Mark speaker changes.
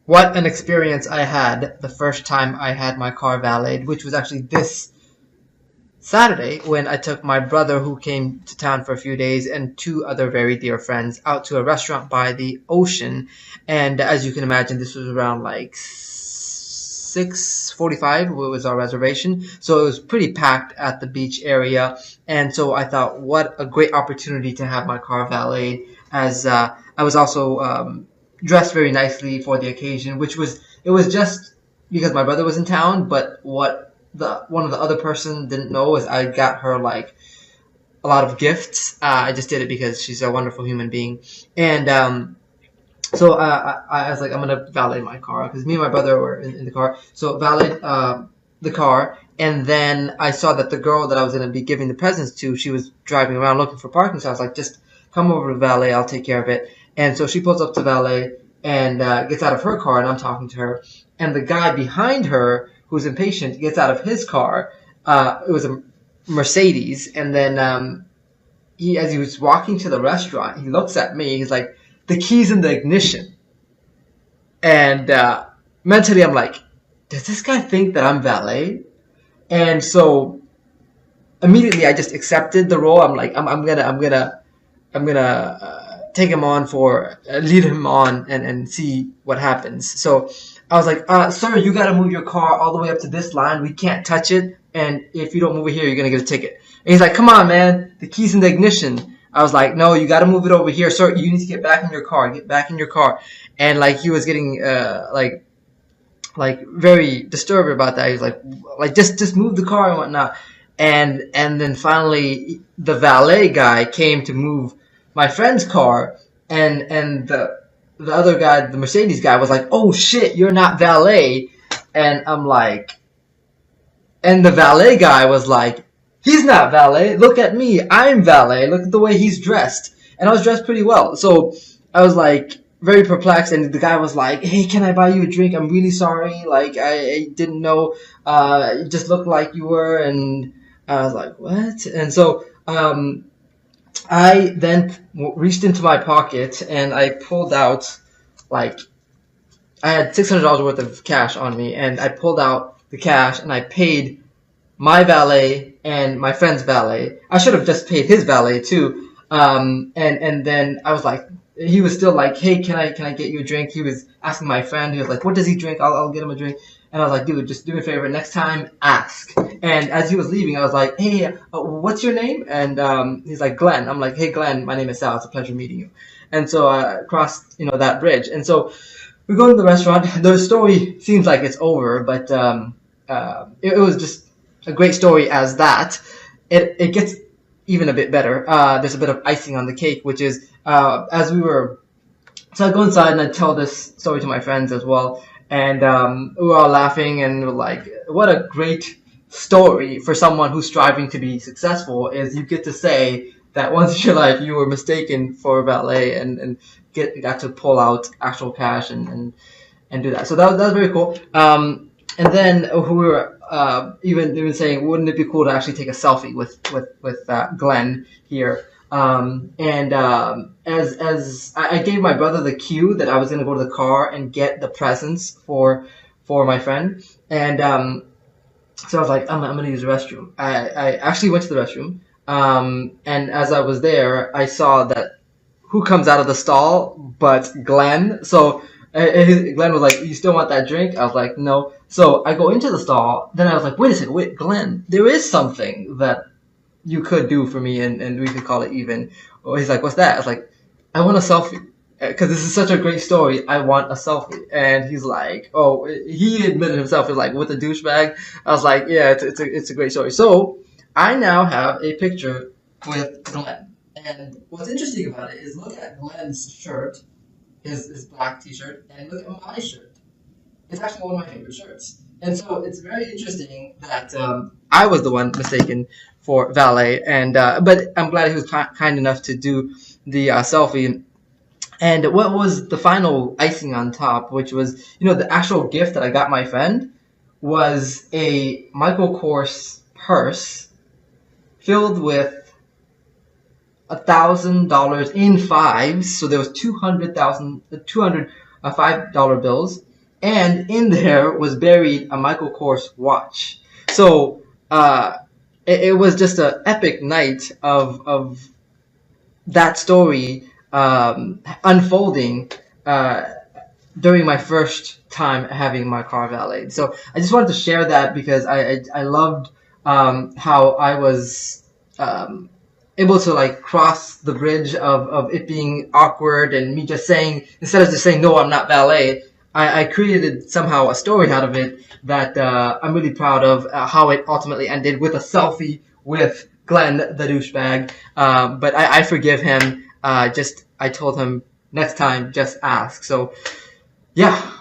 Speaker 1: What an experience I had the first time I had my car valeted, which was actually this Saturday when I took my brother, who came to town for a few days, and two other very dear friends out to a restaurant by the ocean. And as you can imagine, this was around like 6:45 was our reservation, so it was pretty packed at the beach area. And so I thought, what a great opportunity to have my car valeted, as I was also dressed very nicely for the occasion, which was it was just because my brother was in town. But what the one of the other person didn't know is I got her like a lot of gifts. I just did it because she's a wonderful human being, and so I was like, I'm gonna valet my car because me and my brother were in the car. So valet the car, and then I saw that the girl that I was gonna be giving the presents to, she was driving around looking for parking. So I was like, just come over to valet, I'll take care of it. And so she pulls up to valet and gets out of her car, and I'm talking to her. And the guy behind her, who's impatient, gets out of his car. It was a Mercedes, and then as he was walking to the restaurant, he looks at me. He's like, the keys in the ignition. And mentally, I'm like, does this guy think that I'm valet? And so immediately, I just accepted the role. I'm like, I'm gonna take him on for lead him on and see what happens. So I was like, sir, you gotta move your car all the way up to this line. We can't touch it, and if you don't move it here, you're gonna get a ticket. And he's like, come on, man, the key's in the ignition. I was like, no, you gotta move it over here, sir. You need to get back in your car. Get back in your car. And like he was getting like very disturbed about that. He's like just move the car and whatnot. And then finally the valet guy came to move my friend's car, and the other guy, the Mercedes guy, was like, oh shit, you're not valet. And I'm like, and the valet guy was like, he's not valet. Look at me. I'm valet. Look at the way he's dressed. And I was dressed pretty well. So I was like very perplexed. And the guy was like, hey, can I buy you a drink? I'm really sorry. Like, I didn't know. It just looked like you were. And I was like, what? And so I then reached into my pocket and I pulled out, like, I had $600 worth of cash on me. And I pulled out the cash and I paid my valet and my friend's valet. I should have just paid his valet too. And then I was like, he was still like, hey, can I get you a drink? He was asking my friend. He was like, what does he drink? I'll get him a drink. And I was like, dude, just do me a favor. Next time, ask. And as he was leaving, I was like, hey, what's your name? And he's like, Glenn. I'm like, hey, Glenn, my name is Sal. It's a pleasure meeting you. And so I crossed, that bridge. And so we go to the restaurant. The story seems like it's over, but it was just a great story as that. It gets even a bit better. There's a bit of icing on the cake, which is as we were. So I go inside and I tell this story to my friends as well, and we were all laughing and we're like, "What a great story for someone who's striving to be successful!" Is you get to say that once in your life you were mistaken for a valet and got to pull out actual cash and do that. So that was very cool. And then we were even saying, wouldn't it be cool to actually take a selfie with Glenn here? As I gave my brother the cue that I was going to go to the car and get the presents for my friend, and so I was like, I'm going to use the restroom. I actually went to the restroom, and as I was there, I saw that who comes out of the stall but Glenn. So Glenn was like, you still want that drink? I was like, no. So I go into the stall. Then I was like, wait a second, Glenn, there is something that you could do for me, and we could call it even. Well, he's like, what's that? I was like, I want a selfie. Because this is such a great story, I want a selfie. And he's like, oh, he admitted himself, he's like, with a douchebag. I was like, yeah, it's a great story. So I now have a picture with Glenn. And what's interesting about it is look at Glenn's shirt, his black t-shirt, and look at my shirt. It's actually one of my favorite shirts. And so it's very interesting that I was the one mistaken for valet, and but I'm glad he was kind enough to do the selfie. And what was the final icing on top, which was, the actual gift that I got my friend was a Michael Kors purse filled with $1,000 in fives. So there was 200 $5 bills. and in there was buried a Michael Kors watch. So it was just an epic night of that story unfolding during my first time having my car valeted. So I just wanted to share that because I loved how I was able to like cross the bridge of it being awkward and me just saying, instead of just saying no, I'm not valet, I created somehow a story out of it that I'm really proud of, how it ultimately ended with a selfie with Glen, the douchebag. But I forgive him. Just I told him next time, just ask. So yeah,